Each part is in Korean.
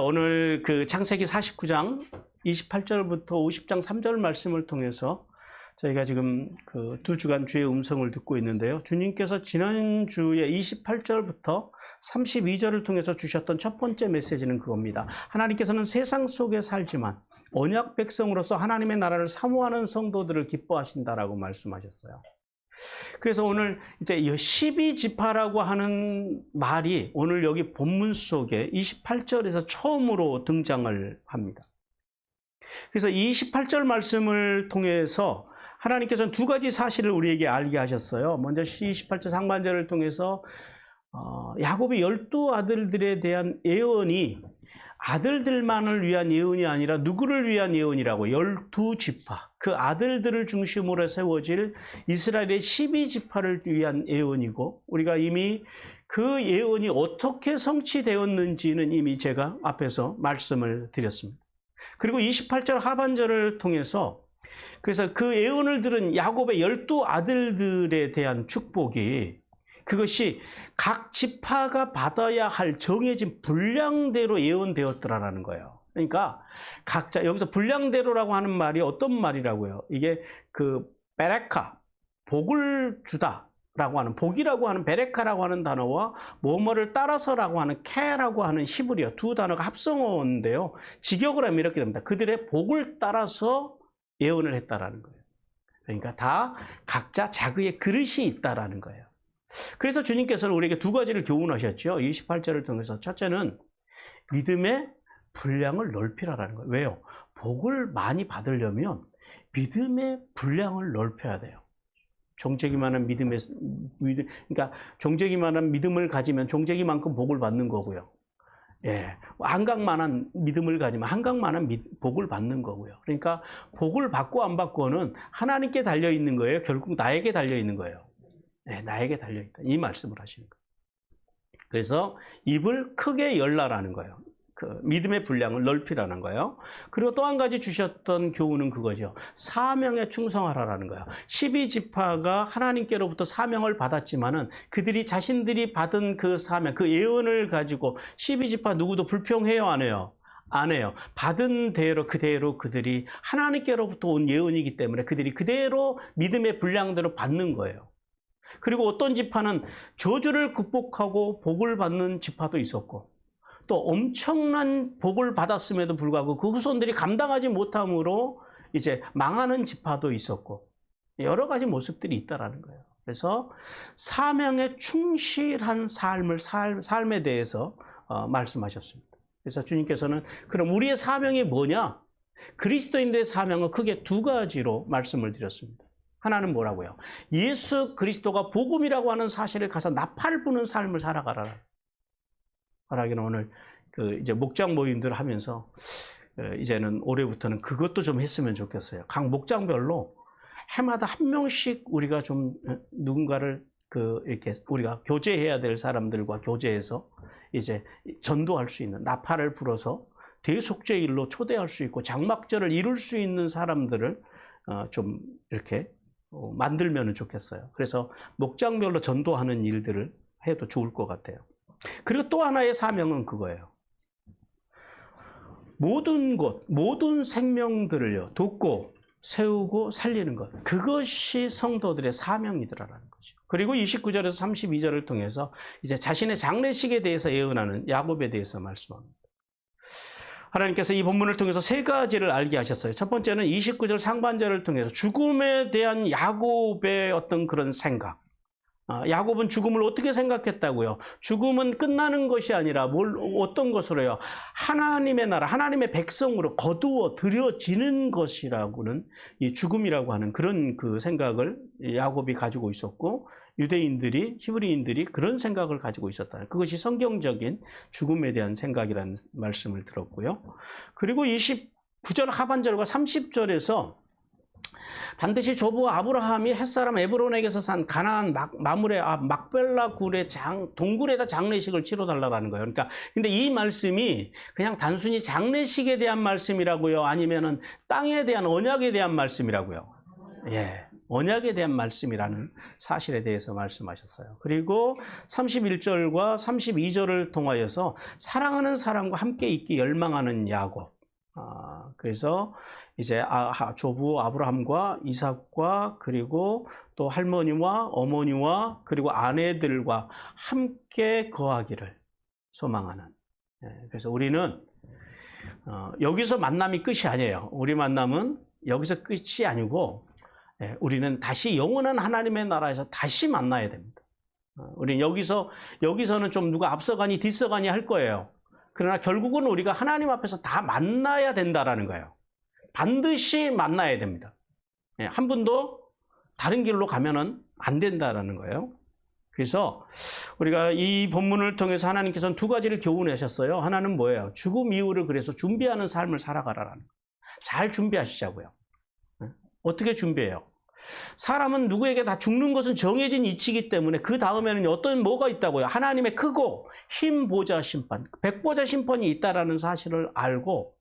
오늘 그 창세기 49장 28절부터 50장 3절 말씀을 통해서 저희가 지금 그 2주간 주의 음성을 듣고 있는데요. 주님께서 지난주에 28절부터 32절을 통해서 주셨던 첫 번째 메시지는 그겁니다. 하나님께서는 세상 속에 살지만 언약 백성으로서 하나님의 나라를 사모하는 성도들을 기뻐하신다라고 말씀하셨어요. 그래서 오늘 이제 12지파라고 하는 말이 오늘 여기 본문 속에 28절에서 처음으로 등장을 합니다. 그래서 28절 말씀을 통해서 하나님께서는 두 가지 사실을 우리에게 알게 하셨어요. 먼저 28절 상반절을 통해서 야곱의 12아들들에 대한 예언이 아들들만을 위한 예언이 아니라 누구를 위한 예언이라고 12지파, 그 아들들을 중심으로 세워질 이스라엘의 12지파를 위한 예언이고, 우리가 이미 그 예언이 어떻게 성취되었는지는 이미 제가 앞에서 말씀을 드렸습니다. 그리고 28절 하반절을 통해서 그래서 그 예언을 들은 야곱의 12아들들에 대한 축복이, 그것이 각 지파가 받아야 할 정해진 분량대로 예언되었더라라는 거예요. 그러니까 각자, 여기서 분량대로라고 하는 말이 어떤 말이라고요? 이게 그 베레카, 복을 주다라고 하는, 복이라고 하는 베레카라고 하는 단어와 뭐뭐를 따라서라고 하는 케라고 하는 히브리어 두 단어가 합성어인데요. 직역을 하면 이렇게 됩니다. 그들의 복을 따라서 예언을 했다라는 거예요. 그러니까 다 각자 자기의 그릇이 있다라는 거예요. 그래서 주님께서는 우리에게 두 가지를 교훈하셨죠. 28절을 통해서. 첫째는 믿음의 분량을 넓히라라는 거예요. 왜요? 복을 많이 받으려면 믿음의 분량을 넓혀야 돼요. 종재기만한 그러니까 종재기만한 믿음을 가지면 종재기만큼 복을 받는 거고요. 예, 한강만한 믿음을 가지면 한강만한 복을 받는 거고요. 그러니까 복을 받고 안 받고는 하나님께 달려 있는 거예요. 결국 나에게 달려 있는 거예요. 네, 나에게 달려있다. 이 말씀을 하시는 거예요. 그래서 입을 크게 열라라는 거예요. 그 믿음의 분량을 넓히라는 거예요. 그리고 또 한 가지 주셨던 교훈은 그거죠. 사명에 충성하라라는 거예요. 12지파가 하나님께로부터 사명을 받았지만은 그들이 자신들이 받은 그 사명, 그 예언을 가지고 12지파 누구도 불평해요, 안 해요? 안 해요. 받은 대로 그대로 그들이 하나님께로부터 온 예언이기 때문에 그들이 그대로 믿음의 분량대로 받는 거예요. 그리고 어떤 지파는 저주를 극복하고 복을 받는 지파도 있었고, 또 엄청난 복을 받았음에도 불구하고 그 후손들이 감당하지 못함으로 이제 망하는 지파도 있었고, 여러 가지 모습들이 있다라는 거예요. 그래서 사명에 충실한 삶에 대해서 말씀하셨습니다. 그래서 주님께서는 그럼 우리의 사명이 뭐냐? 그리스도인들의 사명은 크게 두 가지로 말씀을 드렸습니다. 하나는 뭐라고요? 예수 그리스도가 복음이라고 하는 사실을 가서 나팔 부는 삶을 살아가라. 말하기는 오늘 이제 목장 모임들 하면서 이제는 올해부터는 그것도 좀 했으면 좋겠어요. 각 목장별로 해마다 한 명씩 우리가 좀 누군가를 이렇게 우리가 교제해야 될 사람들과 교제해서 이제 전도할 수 있는, 나팔을 불어서 대속죄일로 초대할 수 있고 장막절을 이룰 수 있는 사람들을 좀 이렇게 만들면 좋겠어요. 그래서 목장별로 전도하는 일들을 해도 좋을 것 같아요. 그리고 또 하나의 사명은 그거예요. 모든 것, 모든 생명들을요, 돕고 세우고 살리는 것. 그것이 성도들의 사명이더라라는 거죠. 그리고 29절에서 32절을 통해서 이제 자신의 장례식에 대해서 예언하는 야곱에 대해서 말씀합니다. 하나님께서 이 본문을 통해서 세 가지를 알게 하셨어요. 첫 번째는 29절 상반절을 통해서 죽음에 대한 야곱의 어떤 그런 생각. 야곱은 죽음을 어떻게 생각했다고요? 죽음은 끝나는 것이 아니라 어떤 것으로요? 하나님의 나라, 하나님의 백성으로 거두어 들여지는 것이라고는, 이 죽음이라고 하는 그런 그 생각을 야곱이 가지고 있었고, 유대인들이, 히브리인들이 그런 생각을 가지고 있었다. 그것이 성경적인 죽음에 대한 생각이라는 말씀을 들었고요. 그리고 29절 하반절과 30절에서 반드시 조부 아브라함이 햇사람 에브론에게서 산 가나안 마물의 막벨라 굴의 동굴에다 장례식을 치러달라는 거예요. 그러니까 근데 이 말씀이 그냥 단순히 장례식에 대한 말씀이라고요? 아니면은 땅에 대한 언약에 대한 말씀이라고요? 예. 언약에 대한 말씀이라는 사실에 대해서 말씀하셨어요. 그리고 31절과 32절을 통하여서 사랑하는 사람과 함께 있기 열망하는 야곱. 그래서 이제 조부 아브라함과 이삭과 그리고 또 할머니와 어머니와 그리고 아내들과 함께 거하기를 소망하는. 그래서 우리는 여기서 만남이 끝이 아니에요. 우리 만남은 여기서 끝이 아니고 우리는 다시 영원한 하나님의 나라에서 다시 만나야 됩니다. 우리는 여기서는 좀 누가 앞서가니 뒤서가니 할 거예요. 그러나 결국은 우리가 하나님 앞에서 다 만나야 된다라는 거예요. 반드시 만나야 됩니다. 한 분도 다른 길로 가면은 안 된다라는 거예요. 그래서 우리가 이 본문을 통해서 하나님께서는 두 가지를 교훈하셨어요. 하나는 뭐예요? 죽음 이후를 그래서 준비하는 삶을 살아가라라는 거예요. 잘 준비하시자고요. 어떻게 준비해요? 사람은 누구에게 다 죽는 것은 정해진 이치이기 때문에 그 다음에는 어떤 뭐가 있다고요? 하나님의 크고 흰 보좌 심판, 백보좌 심판이 있다라는 사실을 알고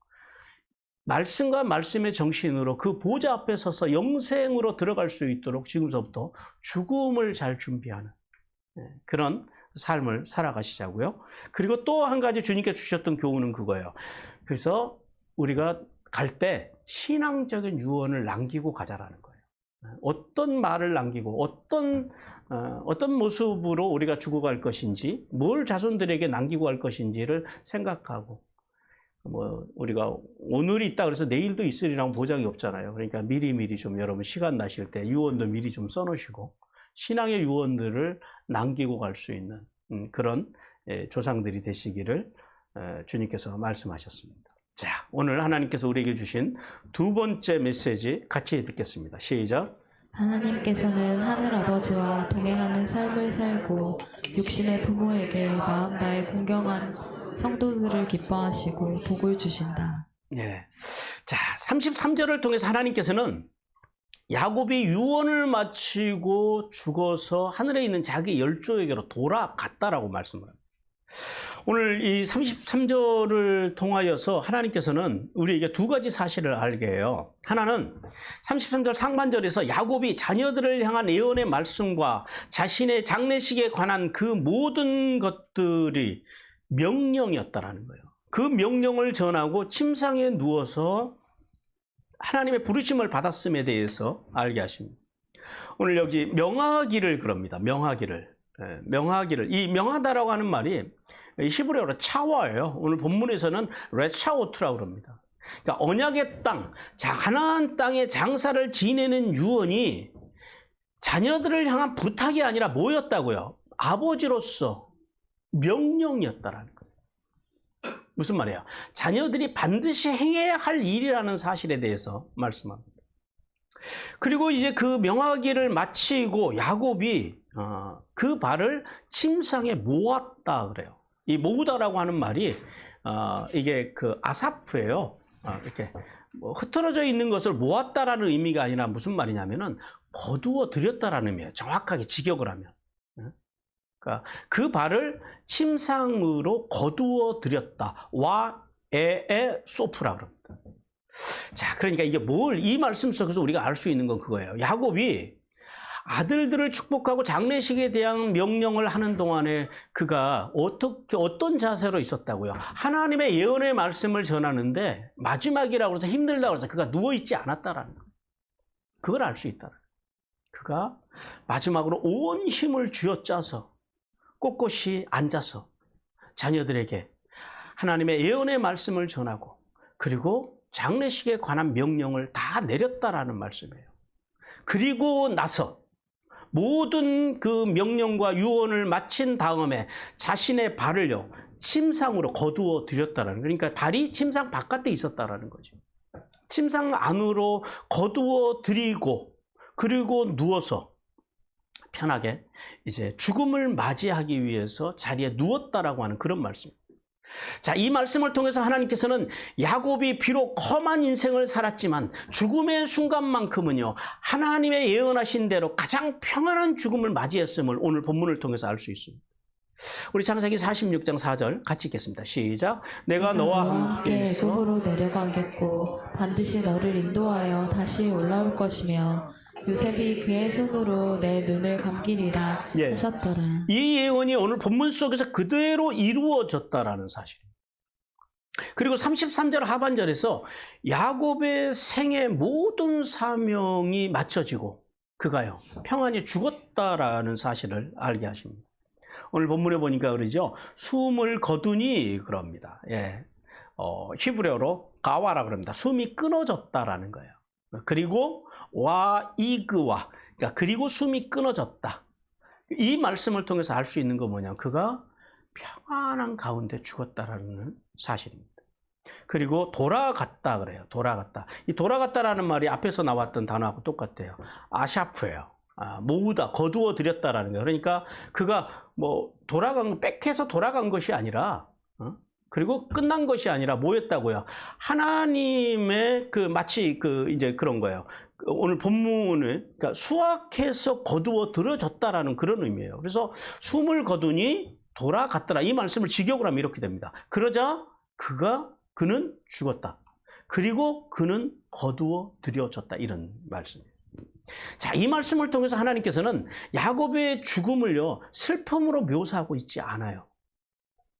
말씀과 말씀의 정신으로 그 보좌 앞에 서서 영생으로 들어갈 수 있도록 지금서부터 죽음을 잘 준비하는 그런 삶을 살아가시자고요. 그리고 또 한 가지 주님께 주셨던 교훈은 그거예요. 그래서 우리가 갈 때 신앙적인 유언을 남기고 가자라는 거예요. 어떤 말을 남기고 어떤 모습으로 우리가 죽어갈 것인지, 뭘 자손들에게 남기고 갈 것인지를 생각하고, 우리가 오늘이 있다 그래서 내일도 있으리라는 보장이 없잖아요. 그러니까 미리미리 좀 여러분 시간 나실 때 유언도 미리 좀 써놓으시고 신앙의 유언들을 남기고 갈 수 있는 그런 조상들이 되시기를 주님께서 말씀하셨습니다. 자, 오늘 하나님께서 우리에게 주신 두 번째 메시지 같이 듣겠습니다. 시작. 하나님께서는 하늘아버지와 동행하는 삶을 살고 육신의 부모에게 마음 다해 공경한 성도들을 기뻐하시고 복을 주신다. 예. 자, 33절을 통해서 하나님께서는 야곱이 유언을 마치고 죽어서 하늘에 있는 자기 열조에게로 돌아갔다라고 말씀을 합니다. 오늘 이 33절을 통하여서 하나님께서는 우리에게 두 가지 사실을 알게 해요. 하나는 33절 상반절에서 야곱이 자녀들을 향한 예언의 말씀과 자신의 장례식에 관한 그 모든 것들이 명령이었다라는 거예요. 그 명령을 전하고 침상에 누워서 하나님의 부르심을 받았음에 대해서 알게 하십니다. 오늘 여기 명하기를 그럽니다. 명하기를. 이 명하다라고 하는 말이 히브리어로 차와예요. 오늘 본문에서는 레차오트라고 그럽니다. 그러니까 언약의 땅, 가나안 땅의 장사를 지내는 유언이 자녀들을 향한 부탁이 아니라 뭐였다고요? 아버지로서 명령이었다라는 거예요. 무슨 말이에요? 자녀들이 반드시 행해야 할 일이라는 사실에 대해서 말씀합니다. 그리고 이제 그 명하기를 마치고 야곱이 그 발을 침상에 모았다 그래요. 이 모으다라고 하는 말이 이게 그 아사프예요. 이렇게 흩어져 있는 것을 모았다라는 의미가 아니라 무슨 말이냐면은 거두어 들였다라는 의미예요. 정확하게 직역을 하면. 그러니까 그 발을 침상으로 거두어 들였다. 와 에에 소프라 그럽니다. 자, 그러니까 이게 이 말씀 속에서 우리가 알 수 있는 건 그거예요. 야곱이 아들들을 축복하고 장례식에 대한 명령을 하는 동안에 그가 어떤 자세로 있었다고요? 하나님의 예언의 말씀을 전하는데 마지막이라고 해서 힘들다고 해서 그가 누워있지 않았다라는 거예요. 그걸 알 수 있다라는 거예요. 그가 마지막으로 온 힘을 쥐어짜서 꼿꼿이 앉아서 자녀들에게 하나님의 예언의 말씀을 전하고 그리고 장례식에 관한 명령을 다 내렸다라는 말씀이에요. 그리고 나서 모든 그 명령과 유언을 마친 다음에 자신의 발을요 침상으로 거두어 들였다라는 거예요. 그러니까 발이 침상 바깥에 있었다라는 거죠. 침상 안으로 거두어 들이고 그리고 누워서 편하게 이제 죽음을 맞이하기 위해서 자리에 누웠다라고 하는 그런 말씀. 자, 이 말씀을 통해서 하나님께서는 야곱이 비록 험한 인생을 살았지만 죽음의 순간만큼은요 하나님의 예언하신 대로 가장 평안한 죽음을 맞이했음을 오늘 본문을 통해서 알 수 있습니다. 우리 창세기 46장 4절 같이 읽겠습니다. 시작. 내가 너와 함께 애굽으로 내려가겠고 반드시 너를 인도하여 다시 올라올 것이며 요셉이 그의 손으로 내 눈을 감기리라 예. 하셨더라. 이 예언이 오늘 본문 속에서 그대로 이루어졌다라는 사실입니다. 그리고 33절 하반절에서 야곱의 생의 모든 사명이 맞춰지고 그가요 평안히 죽었다라는 사실을 알게 하십니다. 오늘 본문에 보니까 그러죠. 숨을 거두니 그럽니다. 예. 히브리어로 가와라 그럽니다. 숨이 끊어졌다라는 거예요. 그리고 와 이그와 그러니까 그리고 숨이 끊어졌다. 이 말씀을 통해서 알 수 있는 건 뭐냐? 그가 평안한 가운데 죽었다라는 사실입니다. 그리고 돌아갔다 그래요. 돌아갔다. 이 돌아갔다라는 말이 앞에서 나왔던 단어하고 똑같아요. 아샤프예요. 모으다, 거두어 들였다라는 거예요. 그러니까 그가 뭐 백해서 돌아간 것이 아니라, 그리고 끝난 것이 아니라 뭐였다고요? 하나님의 마치 이제 그런 거예요. 오늘 본문을 그러니까 수확해서 거두어 들어졌다라는 그런 의미예요. 그래서 숨을 거두니 돌아갔더라. 이 말씀을 직역을 하면 이렇게 됩니다. 그러자 그는 죽었다. 그리고 그는 거두어 들여졌다. 이런 말씀이에요. 자, 이 말씀을 통해서 하나님께서는 야곱의 죽음을요, 슬픔으로 묘사하고 있지 않아요.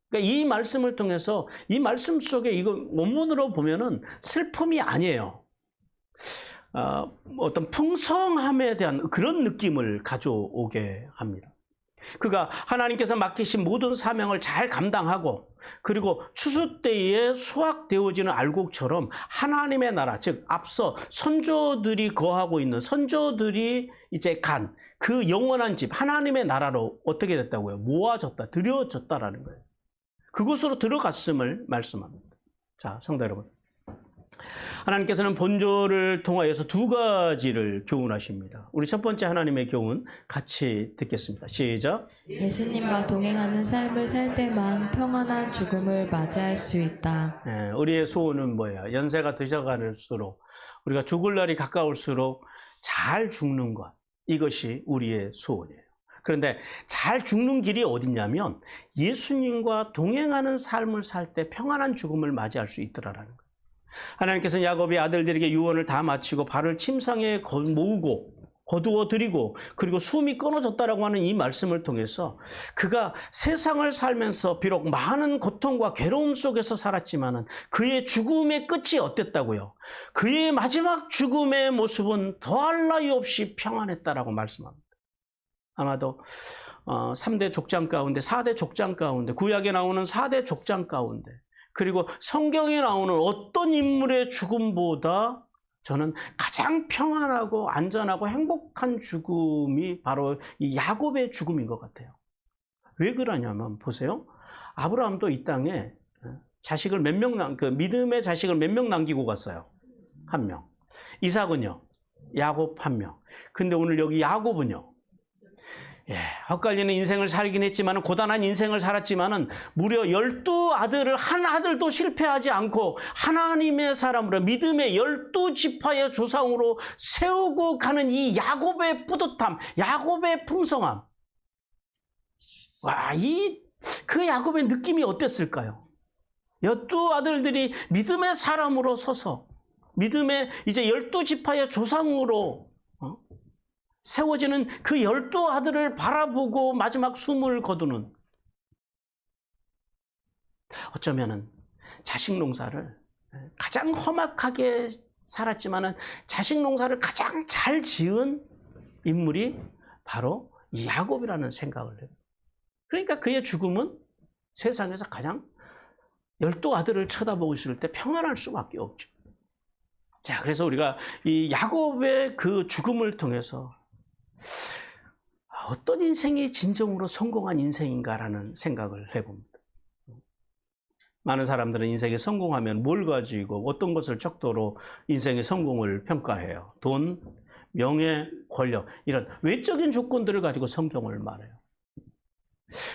그러니까 이 말씀을 통해서, 이 말씀 속에 이거 원문으로 보면은 슬픔이 아니에요. 어떤 풍성함에 대한 그런 느낌을 가져오게 합니다. 그가 하나님께서 맡기신 모든 사명을 잘 감당하고 그리고 추수 때에 수확되어지는 알곡처럼 하나님의 나라, 즉 앞서 선조들이 거하고 있는 선조들이 이제 간 그 영원한 집 하나님의 나라로 어떻게 됐다고요? 모아졌다, 들여졌다라는 거예요. 그곳으로 들어갔음을 말씀합니다. 자, 성도 여러분, 하나님께서는 본절을 통하여서 두 가지를 교훈하십니다. 우리 첫 번째 하나님의 교훈 같이 듣겠습니다. 시작. 예수님과 동행하는 삶을 살 때만 평안한 죽음을 맞이할 수 있다. 우리의 소원은 뭐예요? 연세가 드셔갈수록 우리가 죽을 날이 가까울수록 잘 죽는 것, 이것이 우리의 소원이에요. 그런데 잘 죽는 길이 어디냐면 예수님과 동행하는 삶을 살 때 평안한 죽음을 맞이할 수 있더라라는 거예요. 하나님께서는 야곱의 아들들에게 유언을 다 마치고 발을 침상에 모으고 거두어 드리고 그리고 숨이 끊어졌다라고 하는 이 말씀을 통해서 그가 세상을 살면서 비록 많은 고통과 괴로움 속에서 살았지만은 그의 죽음의 끝이 어땠다고요? 그의 마지막 죽음의 모습은 더할 나위 없이 평안했다라고 말씀합니다. 아마도 3대 족장 가운데 4대 족장 가운데 구약에 나오는 4대 족장 가운데 그리고 성경에 나오는 어떤 인물의 죽음보다 저는 가장 평안하고 안전하고 행복한 죽음이 바로 이 야곱의 죽음인 것 같아요. 왜 그러냐면 보세요. 아브라함도 이 땅에 자식을 믿음의 자식을 몇 명 남기고 갔어요? 1명. 이삭은요? 야곱 1명. 근데 오늘 여기 야곱은요? 헛갈리는 인생을 살긴 했지만 고단한 인생을 살았지만 무려 12아들을 한 아들도 실패하지 않고 하나님의 사람으로 믿음의 12지파의 조상으로 세우고 가는 이 야곱의 뿌듯함, 야곱의 풍성함. 와, 그 야곱의 느낌이 어땠을까요? 12아들들이 믿음의 사람으로 서서 믿음의 이제 12지파의 조상으로 세워지는 그 12아들을 바라보고 마지막 숨을 거두는, 어쩌면은 자식 농사를 가장 험악하게 살았지만은 자식 농사를 가장 잘 지은 인물이 바로 이 야곱이라는 생각을 해요. 그러니까 그의 죽음은 세상에서 가장 12아들을 쳐다보고 있을 때 평안할 수밖에 없죠. 자, 그래서 우리가 이 야곱의 그 죽음을 통해서 어떤 인생이 진정으로 성공한 인생인가라는 생각을 해봅니다. 많은 사람들은 인생에 성공하면 뭘 가지고 어떤 것을 척도로 인생의 성공을 평가해요. 돈, 명예, 권력, 이런 외적인 조건들을 가지고 성공을 말해요.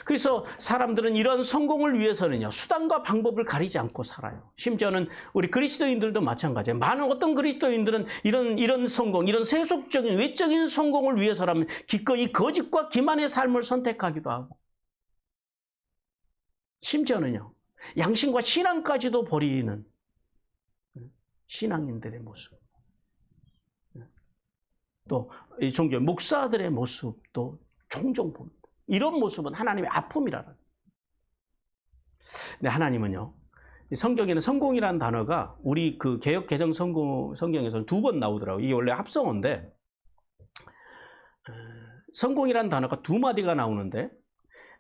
그래서 사람들은 이런 성공을 위해서는요, 수단과 방법을 가리지 않고 살아요. 심지어는 우리 그리스도인들도 마찬가지예요. 많은 어떤 그리스도인들은 이런 성공, 이런 세속적인 외적인 성공을 위해서라면 기꺼이 거짓과 기만의 삶을 선택하기도 하고, 심지어는요, 양심과 신앙까지도 버리는 신앙인들의 모습. 또 이 종교 목사들의 모습도 종종 봅니다. 이런 모습은 하나님의 아픔이라는. 근데 하나님은요, 이 성경에는 성공이라는 단어가 우리 그 개역 개정 성경에서는 2번 나오더라고요. 이게 원래 합성어인데 성공이라는 단어가 2마디가 나오는데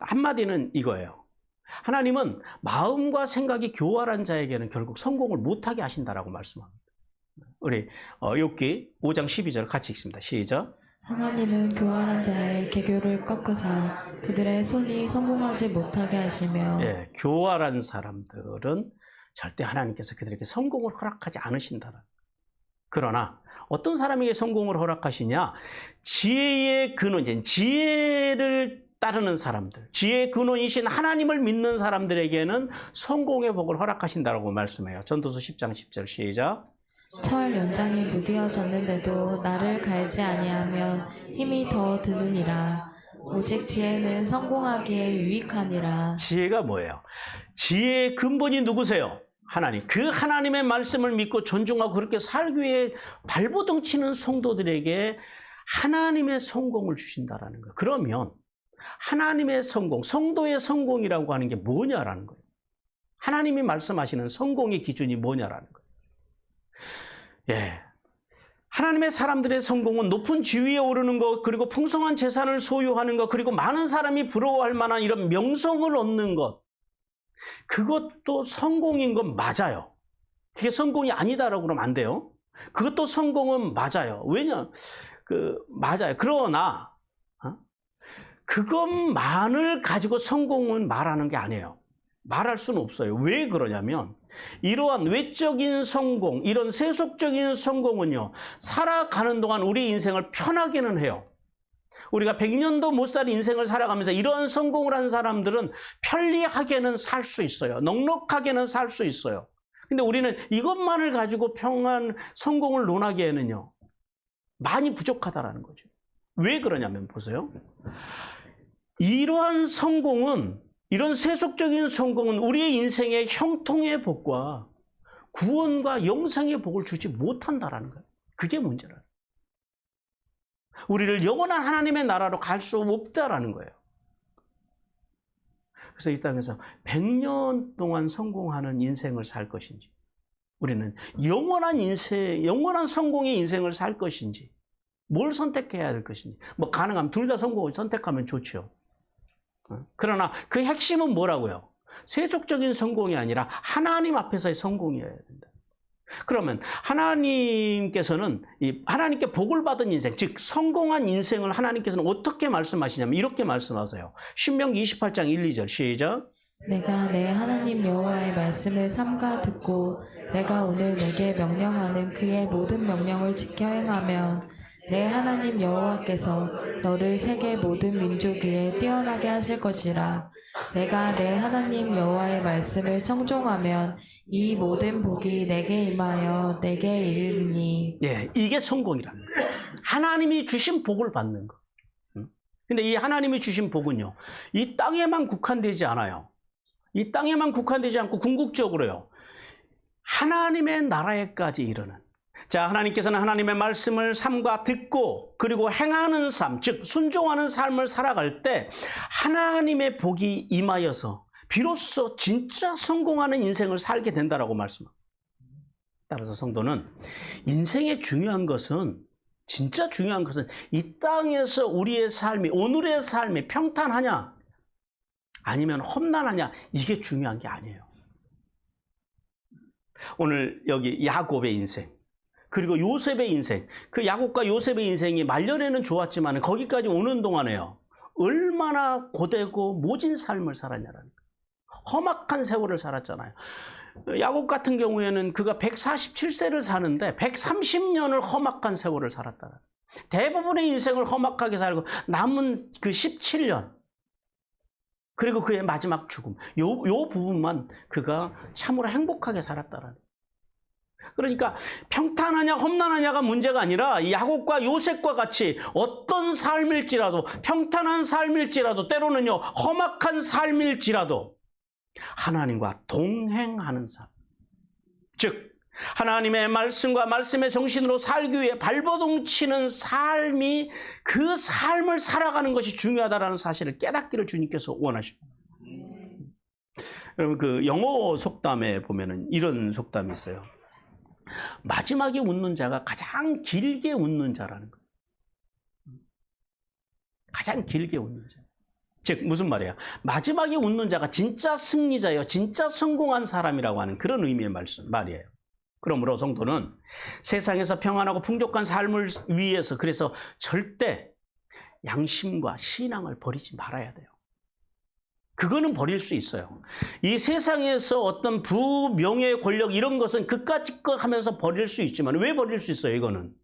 한 마디는 이거예요. 하나님은 마음과 생각이 교활한 자에게는 결국 성공을 못하게 하신다라고 말씀합니다. 우리 욥기 5장 12절 같이 읽습니다. 시작. 하나님은 교활한 자의 계교를 꺾으사 그들의 손이 성공하지 못하게 하시며 예, 교활한 사람들은 절대 하나님께서 그들에게 성공을 허락하지 않으신다는. 그러나 어떤 사람에게 성공을 허락하시냐? 지혜의 근원인 지혜를 따르는 사람들, 지혜의 근원이신 하나님을 믿는 사람들에게는 성공의 복을 허락하신다고 말씀해요. 전도서 10장 10절 시작. 철 연장이 무디어졌는데도 나를 갈지 아니하면 힘이 더 드느니라. 오직 지혜는 성공하기에 유익하니라. 지혜가 뭐예요? 지혜의 근본이 누구세요? 하나님. 그 하나님의 말씀을 믿고 존중하고 그렇게 살기 위해 발버둥 치는 성도들에게 하나님의 성공을 주신다라는 거예요. 그러면 하나님의 성공, 성도의 성공이라고 하는 게 뭐냐라는 거예요. 하나님이 말씀하시는 성공의 기준이 뭐냐라는 거예요. 예. 하나님의 사람들의 성공은 높은 지위에 오르는 것, 그리고 풍성한 재산을 소유하는 것, 그리고 많은 사람이 부러워할 만한 이런 명성을 얻는 것. 그것도 성공인 건 맞아요. 그게 성공이 아니다라고 그러면 안 돼요. 그것도 성공은 맞아요. 왜냐? 맞아요. 그러나, 그것만을 가지고 성공은 말하는 게 아니에요. 말할 수는 없어요. 왜 그러냐면, 이러한 외적인 성공, 이런 세속적인 성공은요, 살아가는 동안 우리 인생을 편하게는 해요. 우리가 100년도 못 살 인생을 살아가면서 이러한 성공을 한 사람들은 편리하게는 살 수 있어요. 넉넉하게는 살 수 있어요. 근데 우리는 이것만을 가지고 평안 성공을 논하기에는요, 많이 부족하다라는 거죠. 왜 그러냐면 보세요. 이러한 성공은, 이런 세속적인 성공은 우리의 인생의 형통의 복과 구원과 영생의 복을 주지 못한다라는 거예요. 그게 문제라는 거예요. 우리를 영원한 하나님의 나라로 갈 수 없다라는 거예요. 그래서 이 땅에서 100년 동안 성공하는 인생을 살 것인지, 우리는 영원한 인생, 영원한 성공의 인생을 살 것인지, 뭘 선택해야 될 것인지, 뭐 가능하면 둘 다 성공을 선택하면 좋죠. 그러나 그 핵심은 뭐라고요? 세속적인 성공이 아니라 하나님 앞에서의 성공이어야 된다. 그러면 하나님께서는 하나님께 복을 받은 인생, 즉 성공한 인생을 하나님께서는 어떻게 말씀하시냐면 이렇게 말씀하세요. 신명기 28장 1, 2절 시작. 내가 내 하나님 여호와의 말씀을 삼가 듣고 내가 오늘 내게 명령하는 그의 모든 명령을 지켜 행하면 내 하나님 여호와께서 너를 세계 모든 민족 위에 뛰어나게 하실 것이라. 내가 내 하나님 여호와의 말씀을 청종하면 이 모든 복이 내게 임하여 내게 이르리니. 예, 이게 성공이라는 거예요. 하나님이 주신 복을 받는 거. 근데 이 하나님이 주신 복은요, 이 땅에만 국한되지 않아요. 이 땅에만 국한되지 않고 궁극적으로요, 하나님의 나라에까지 이르는. 자, 하나님께서는 하나님의 말씀을 삼가 듣고 그리고 행하는 삶, 즉 순종하는 삶을 살아갈 때 하나님의 복이 임하여서 비로소 진짜 성공하는 인생을 살게 된다라고 말씀합니다. 따라서 성도는 인생의 중요한 것은, 진짜 중요한 것은 이 땅에서 우리의 삶이, 오늘의 삶이 평탄하냐 아니면 험난하냐, 이게 중요한 게 아니에요. 오늘 여기 야곱의 인생, 그리고 요셉의 인생, 그 야곱과 요셉의 인생이 말년에는 좋았지만 거기까지 오는 동안에요, 얼마나 고되고 모진 삶을 살았냐라는 거예요. 험악한 세월을 살았잖아요. 야곱 같은 경우에는 그가 147세를 사는데 130년을 험악한 세월을 살았다. 대부분의 인생을 험악하게 살고 남은 그 17년, 그리고 그의 마지막 죽음, 요 부분만 그가 참으로 행복하게 살았다라는. 그러니까 평탄하냐 험난하냐가 문제가 아니라 야곱과 요셉과 같이 어떤 삶일지라도, 평탄한 삶일지라도, 때로는요 험악한 삶일지라도 하나님과 동행하는 삶, 즉 하나님의 말씀과 말씀의 정신으로 살기 위해 발버둥 치는 삶이 그 삶을 살아가는 것이 중요하다는 사실을 깨닫기를 주님께서 원하십니다. 여러분 그 영어 속담에 보면은 이런 속담이 있어요. 마지막에 웃는 자가 가장 길게 웃는 자라는 거예요. 가장 길게 웃는 자. 즉 무슨 말이야? 마지막에 웃는 자가 진짜 승리자예요. 진짜 성공한 사람이라고 하는 그런 의미의 말이에요. 그러므로 성도는 세상에서 평안하고 풍족한 삶을 위해서 그래서 절대 양심과 신앙을 버리지 말아야 돼요. 그거는 버릴 수 있어요. 이 세상에서 어떤 부, 명예, 권력 이런 것은 그까짓 거 하면서 버릴 수 있지만 왜 버릴 수 있어요? 이거는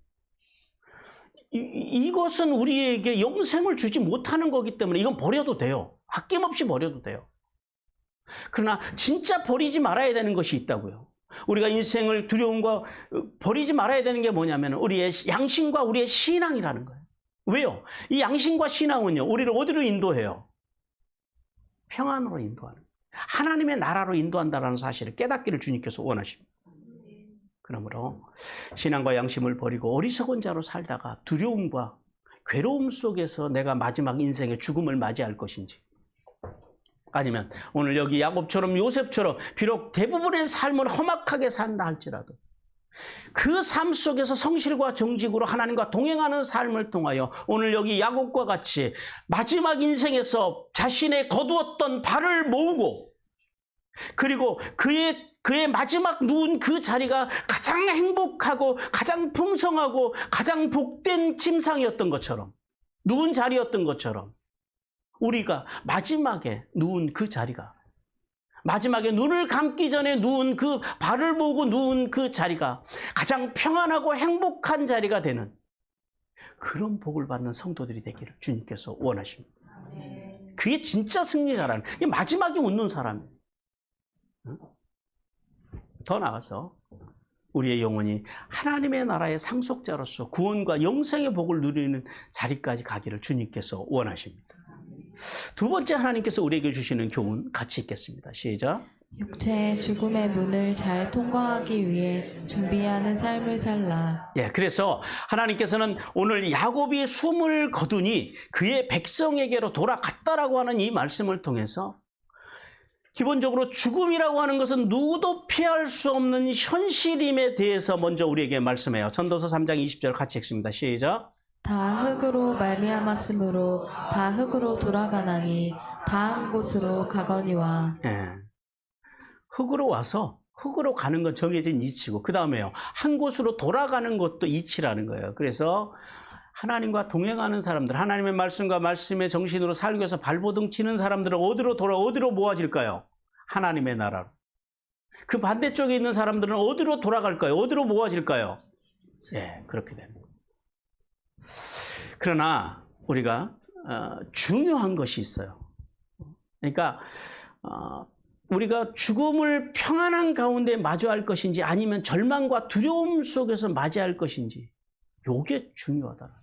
이것은 우리에게 영생을 주지 못하는 거기 때문에 이건 버려도 돼요. 아낌없이 버려도 돼요. 그러나 진짜 버리지 말아야 되는 것이 있다고요. 우리가 인생을 두려움과 버리지 말아야 되는 게 뭐냐면 우리의 양심과 우리의 신앙이라는 거예요. 왜요? 이 양심과 신앙은요, 우리를 어디로 인도해요? 평안으로 인도하는 거예요. 하나님의 나라로 인도한다는 사실을 깨닫기를 주님께서 원하십니다. 그러므로 신앙과 양심을 버리고 어리석은 자로 살다가 두려움과 괴로움 속에서 내가 마지막 인생의 죽음을 맞이할 것인지, 아니면 오늘 여기 야곱처럼 요셉처럼 비록 대부분의 삶을 험악하게 산다 할지라도 그 삶 속에서 성실과 정직으로 하나님과 동행하는 삶을 통하여 오늘 여기 야곱과 같이 마지막 인생에서 자신의 거두었던 발을 모으고 그리고 그의 마지막 누운 그 자리가 가장 행복하고 가장 풍성하고 가장 복된 침상이었던 것처럼, 누운 자리였던 것처럼 우리가 마지막에 누운 그 자리가, 마지막에 눈을 감기 전에 누운 그 발을 모으고 누운 그 자리가 가장 평안하고 행복한 자리가 되는 그런 복을 받는 성도들이 되기를 주님께서 원하십니다. 그게 진짜 승리자라는, 이게 마지막에 웃는 사람이에요. 더 나아가서 우리의 영혼이 하나님의 나라의 상속자로서 구원과 영생의 복을 누리는 자리까지 가기를 주님께서 원하십니다. 두 번째 하나님께서 우리에게 주시는 교훈 같이 읽겠습니다. 시작. 육체의 죽음의 문을 잘 통과하기 위해 준비하는 삶을 살라. 예, 그래서 하나님께서는 오늘 야곱이 숨을 거두니 그의 백성에게로 돌아갔다라고 하는 이 말씀을 통해서 기본적으로 죽음이라고 하는 것은 누구도 피할 수 없는 현실임에 대해서 먼저 우리에게 말씀해요. 전도서 3장 20절 같이 읽습니다. 시작. 다 흙으로 말미암았으므로 다 흙으로 돌아가나니 다 한 곳으로 가거니와. 예. 흙으로 와서 흙으로 가는 건 정해진 이치고 그 다음에요. 한 곳으로 돌아가는 것도 이치라는 거예요. 그래서 하나님과 동행하는 사람들, 하나님의 말씀과 말씀의 정신으로 살기 위해서 발버둥 치는 사람들은 어디로 모아질까요? 하나님의 나라로. 그 반대쪽에 있는 사람들은 어디로 돌아갈까요? 어디로 모아질까요? 예, 그렇게 됩니다. 그러나 우리가 중요한 것이 있어요. 그러니까 우리가 죽음을 평안한 가운데 마주할 것인지 아니면 절망과 두려움 속에서 맞이할 것인지, 요게 중요하다.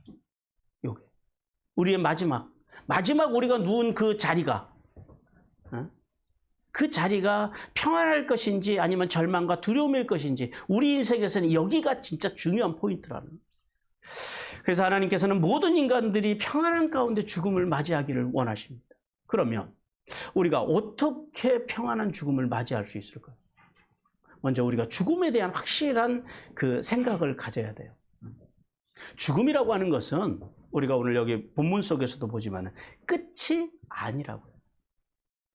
요게 우리의 마지막 우리가 누운 그 자리가 그 자리가 평안할 것인지 아니면 절망과 두려움일 것인지, 우리 인생에서는 여기가 진짜 중요한 포인트라는 거예요. 그래서 하나님께서는 모든 인간들이 평안한 가운데 죽음을 맞이하기를 원하십니다. 그러면 우리가 어떻게 평안한 죽음을 맞이할 수 있을까요? 먼저 우리가 죽음에 대한 확실한 그 생각을 가져야 돼요. 죽음이라고 하는 것은 우리가 오늘 여기 본문 속에서도 보지만 끝이 아니라고요.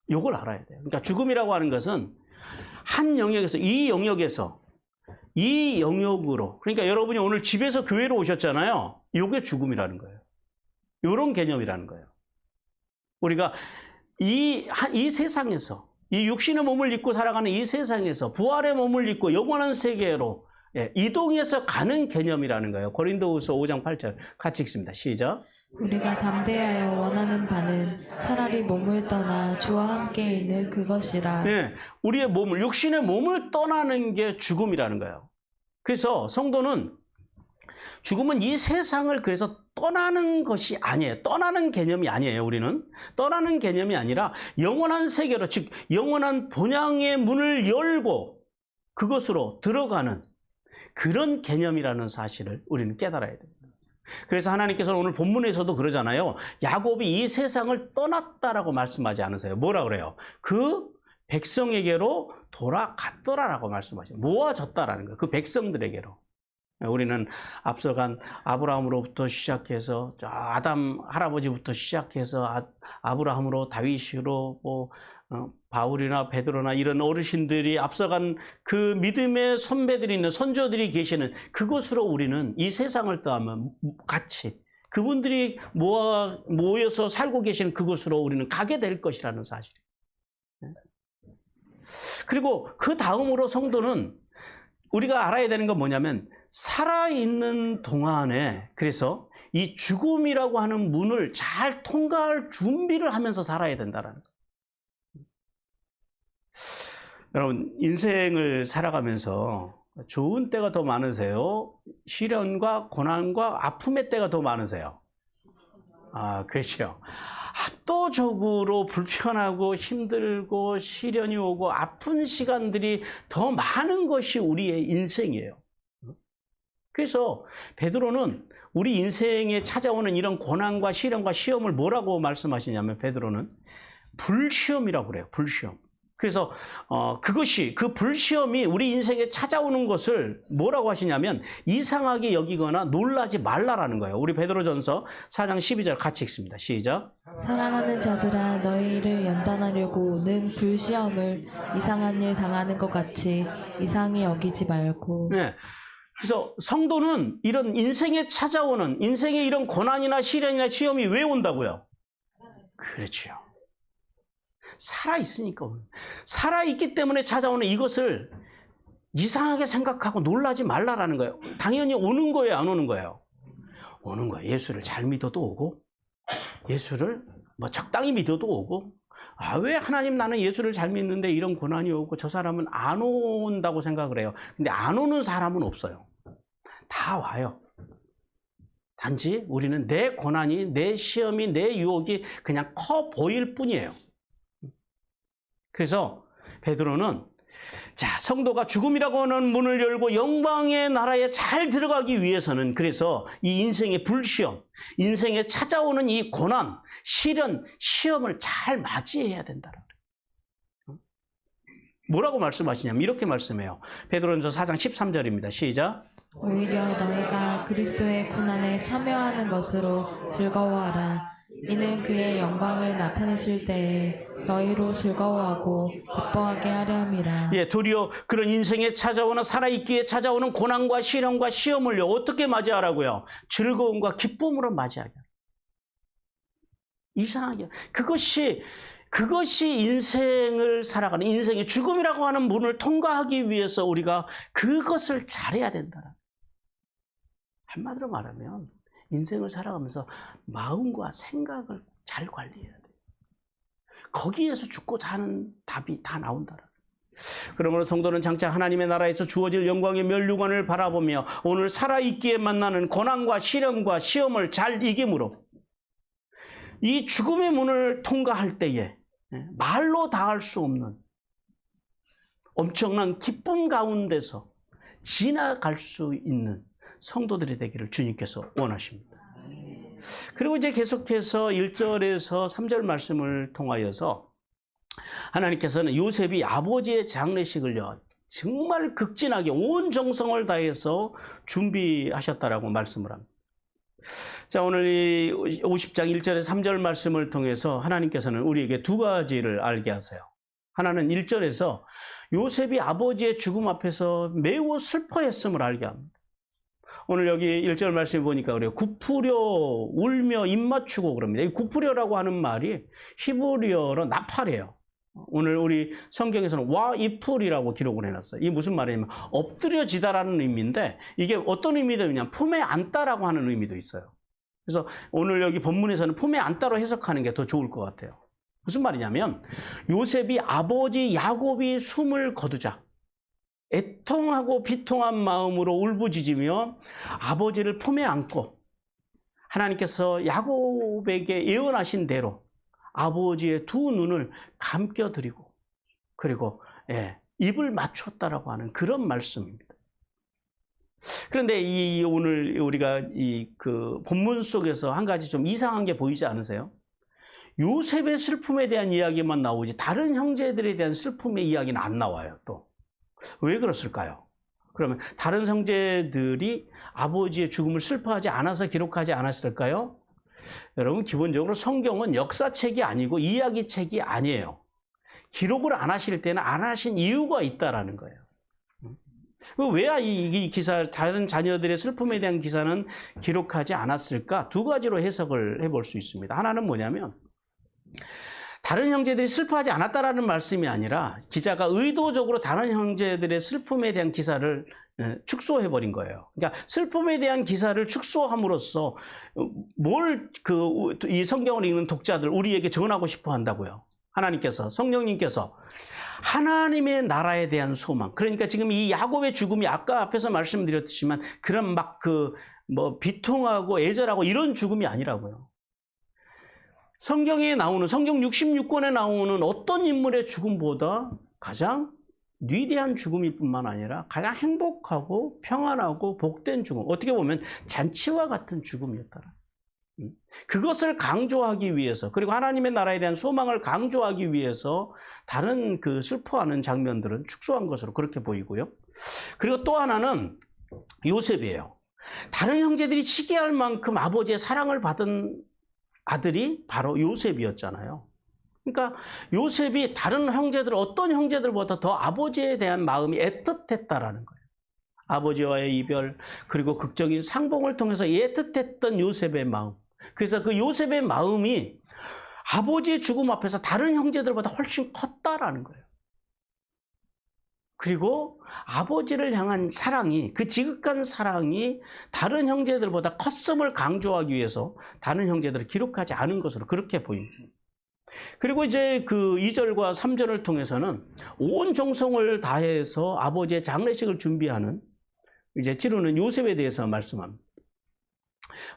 이걸 알아야 돼요. 그러니까 죽음이라고 하는 것은 한 영역에서 이 영역으로, 그러니까 여러분이 오늘 집에서 교회로 오셨잖아요. 이게 죽음이라는 거예요. 이런 개념이라는 거예요. 우리가 이 세상에서, 이 육신의 몸을 입고 살아가는 이 세상에서 부활의 몸을 입고 영원한 세계로 이동해서 가는 개념이라는 거예요. 고린도후서 5장 8절 같이 읽습니다. 시작. 우리가 담대하여 원하는 바는 차라리 몸을 떠나 주와 함께 있는 그것이라. 네, 우리의 몸을, 육신의 몸을 떠나는 게 죽음이라는 거예요. 그래서 성도는 죽음은 이 세상을 그래서 떠나는 것이 아니에요. 떠나는 개념이 아니에요. 우리는 떠나는 개념이 아니라 영원한 세계로, 즉 영원한 본향의 문을 열고 그것으로 들어가는 그런 개념이라는 사실을 우리는 깨달아야 됩니다. 그래서 하나님께서는 오늘 본문에서도 그러잖아요. 야곱이 이 세상을 떠났다라고 말씀하지 않으세요. 뭐라 그래요? 그 백성에게로 돌아갔더라라고 말씀하시죠. 모아졌다라는 거예요. 그 백성들에게로. 우리는 앞서간 아브라함으로부터 시작해서 아담 할아버지부터 시작해서 아브라함으로 다윗으로 바울이나 베드로나 이런 어르신들이 앞서간 그 믿음의 선배들이 있는 선조들이 계시는 그곳으로 우리는 이 세상을 떠나면 같이 그분들이 모여서 살고 계시는 그곳으로 우리는 가게 될 것이라는 사실. 그리고 그 다음으로 성도는 우리가 알아야 되는 건 뭐냐면 살아있는 동안에 그래서 이 죽음이라고 하는 문을 잘 통과할 준비를 하면서 살아야 된다는 거예요. 여러분 인생을 살아가면서 좋은 때가 더 많으세요? 시련과 고난과 아픔의 때가 더 많으세요? 그렇죠. 압도적으로 불편하고 힘들고 시련이 오고 아픈 시간들이 더 많은 것이 우리의 인생이에요. 그래서 베드로는 우리 인생에 찾아오는 이런 고난과 시련과 시험을 뭐라고 말씀하시냐면 베드로는 불시험이라고 그래요. 불시험. 그래서 그것이 그 불시험이 우리 인생에 찾아오는 것을 뭐라고 하시냐면 이상하게 여기거나 놀라지 말라라는 거예요. 우리 베드로전서 4장 12절 같이 읽습니다. 시작. 사랑하는 자들아 너희를 연단하려고 오는 불시험을 이상한 일 당하는 것 같이 이상히 여기지 말고. 네. 그래서 성도는 이런 인생에 찾아오는 인생의 이런 고난이나 시련이나 시험이 왜 온다고요? 그렇죠. 살아있으니까. 살아있기 때문에 찾아오는 이것을 이상하게 생각하고 놀라지 말라라는 거예요. 당연히 오는 거예요, 안 오는 거예요? 오는 거예요. 예수를 잘 믿어도 오고, 예수를 적당히 믿어도 오고, 왜 하나님 나는 예수를 잘 믿는데 이런 고난이 오고 저 사람은 안 온다고 생각을 해요. 근데 안 오는 사람은 없어요. 다 와요. 단지 우리는 내 고난이, 내 시험이, 내 유혹이 그냥 커 보일 뿐이에요. 그래서 베드로는 성도가 죽음이라고 하는 문을 열고 영광의 나라에 잘 들어가기 위해서는 그래서 이 인생의 불시험, 인생에 찾아오는 이 고난, 시련, 시험을 잘 맞이해야 된다는 거예요. 뭐라고 말씀하시냐면 이렇게 말씀해요. 베드로전서 4장 13절입니다. 시작. 오히려 너희가 그리스도의 고난에 참여하는 것으로 즐거워하라. 이는 그의 영광을 나타내실 때에 너희로 즐거워하고 기뻐하게 하려 함이라. 도리어 그런 인생에 찾아오는 살아있기에 찾아오는 고난과 시련과 시험을요 어떻게 맞이하라고요? 즐거움과 기쁨으로 맞이하게. 이상하게 그것이 인생을 살아가는 인생의 죽음이라고 하는 문을 통과하기 위해서 우리가 그것을 잘해야 된다. 한마디로 말하면 인생을 살아가면서 마음과 생각을 잘 관리해야 돼요. 거기에서 죽고 사는 답이 다 나온다. 그러므로 성도는 장차 하나님의 나라에서 주어질 영광의 면류관을 바라보며 오늘 살아있기에 만나는 고난과 시련과 시험을 잘 이김으로 이 죽음의 문을 통과할 때에 말로 다할 수 없는 엄청난 기쁨 가운데서 지나갈 수 있는 성도들이 되기를 주님께서 원하십니다. 그리고 이제 계속해서 1절에서 3절 말씀을 통하여서 하나님께서는 요셉이 아버지의 장례식을요 정말 극진하게 온 정성을 다해서 준비하셨다라고 말씀을 합니다. 오늘 이 50장 1절에서 3절 말씀을 통해서 하나님께서는 우리에게 두 가지를 알게 하세요. 하나는 1절에서 요셉이 아버지의 죽음 앞에서 매우 슬퍼했음을 알게 합니다. 오늘 여기 1절 말씀을 보니까 그래요. 굽으려 울며 입 맞추고 그럽니다. 이 굽으려라고 하는 말이 히브리어로 나팔이에요. 오늘 우리 성경에서는 와이풀이라고 기록을 해놨어요. 이게 무슨 말이냐면 엎드려지다라는 의미인데 이게 어떤 의미도 있냐면 품에 안다라고 하는 의미도 있어요. 그래서 오늘 여기 본문에서는 품에 안다로 해석하는 게 더 좋을 것 같아요. 무슨 말이냐면 요셉이 아버지 야곱이 숨을 거두자 애통하고 비통한 마음으로 울부짖으며 아버지를 품에 안고 하나님께서 야곱에게 예언하신 대로 아버지의 두 눈을 감겨드리고 그리고 입을 맞췄다라고 하는 그런 말씀입니다. 그런데 오늘 우리가 그 본문 속에서 한 가지 좀 이상한 게 보이지 않으세요? 요셉의 슬픔에 대한 이야기만 나오지 다른 형제들에 대한 슬픔의 이야기는 안 나와요. 또 왜 그랬을까요? 그러면 다른 형제들이 아버지의 죽음을 슬퍼하지 않아서 기록하지 않았을까요? 여러분, 기본적으로 성경은 역사책이 아니고 이야기책이 아니에요. 기록을 안 하실 때는 안 하신 이유가 있다라는 거예요. 왜 이 기사, 다른 자녀들의 슬픔에 대한 기사는 기록하지 않았을까? 두 가지로 해석을 해볼 수 있습니다. 하나는 뭐냐면, 다른 형제들이 슬퍼하지 않았다라는 말씀이 아니라 기자가 의도적으로 다른 형제들의 슬픔에 대한 기사를 축소해버린 거예요. 그러니까 슬픔에 대한 기사를 축소함으로써 이 성경을 읽는 독자들, 우리에게 전하고 싶어 한다고요. 하나님께서, 성령님께서 하나님의 나라에 대한 소망. 그러니까 지금 이 야곱의 죽음이 아까 앞에서 말씀드렸지만 그런 비통하고 애절하고 이런 죽음이 아니라고요. 성경에 나오는, 성경 66권에 나오는 어떤 인물의 죽음보다 가장 위대한 죽음일 뿐만 아니라 가장 행복하고 평안하고 복된 죽음. 어떻게 보면 잔치와 같은 죽음이었더라. 그것을 강조하기 위해서, 그리고 하나님의 나라에 대한 소망을 강조하기 위해서 다른 그 슬퍼하는 장면들은 축소한 것으로 그렇게 보이고요. 그리고 또 하나는 요셉이에요. 다른 형제들이 시기할 만큼 아버지의 사랑을 받은 아들이 바로 요셉이었잖아요. 그러니까 요셉이 다른 형제들, 어떤 형제들보다 더 아버지에 대한 마음이 애틋했다라는 거예요. 아버지와의 이별, 그리고 극적인 상봉을 통해서 애틋했던 요셉의 마음. 그래서 그 요셉의 마음이 아버지의 죽음 앞에서 다른 형제들보다 훨씬 컸다라는 거예요. 그리고 아버지를 향한 사랑이, 그 지극한 사랑이 다른 형제들보다 컸음을 강조하기 위해서 다른 형제들을 기록하지 않은 것으로 그렇게 보입니다. 그리고 이제 그 2절과 3절을 통해서는 온 정성을 다해서 아버지의 장례식을 준비하는, 이제 치르는 요셉에 대해서 말씀합니다.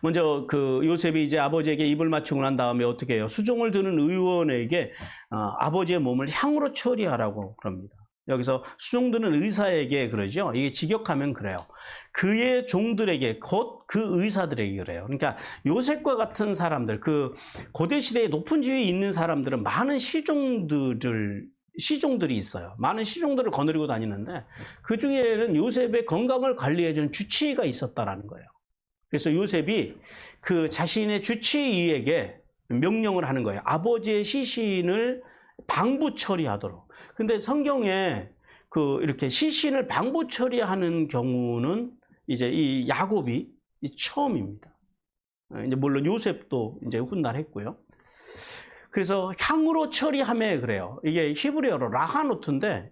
먼저 그 요셉이 이제 아버지에게 입을 맞추고 난 다음에 어떻게 해요? 수종을 드는 의원에게 아버지의 몸을 향으로 처리하라고 그럽니다. 여기서 수종 드는 의사에게 그러죠. 이게 직역하면 그래요. 그의 종들에게, 곧 그 의사들에게 그래요. 그러니까 요셉과 같은 사람들, 그 고대 시대의 높은 지위에 있는 사람들은 많은 시종들이 있어요. 많은 시종들을 거느리고 다니는데 그 중에는 요셉의 건강을 관리해주는 주치의가 있었다라는 거예요. 그래서 요셉이 그 자신의 주치의에게 명령을 하는 거예요. 아버지의 시신을 방부 처리하도록. 근데 성경에 이렇게 시신을 방부 처리하는 경우는 이제 이 야곱이 처음입니다. 이제 물론 요셉도 이제 훗날 했고요. 그래서 향으로 처리함에 그래요. 이게 히브리어로 라하노트인데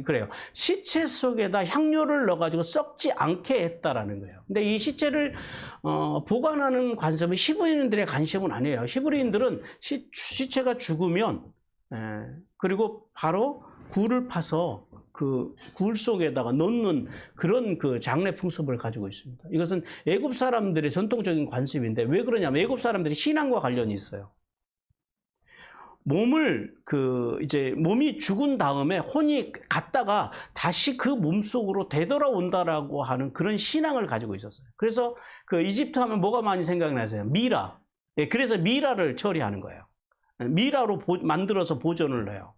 그래요. 시체 속에다 향료를 넣어가지고 썩지 않게 했다라는 거예요. 근데 이 시체를 보관하는 관습은 히브리인들의 관심은 아니에요. 히브리인들은 시체가 죽으면 그리고 바로 굴을 파서 그 굴 속에다가 넣는 그런 그 장례 풍습을 가지고 있습니다. 이것은 애굽 사람들의 전통적인 관습인데 왜 그러냐면 애굽 사람들이 신앙과 관련이 있어요. 몸이 죽은 다음에 혼이 갔다가 다시 그 몸 속으로 되돌아온다라고 하는 그런 신앙을 가지고 있었어요. 그래서 그 이집트 하면 뭐가 많이 생각나세요? 미라. 그래서 미라를 처리하는 거예요. 미라로 만들어서 보존을 해요.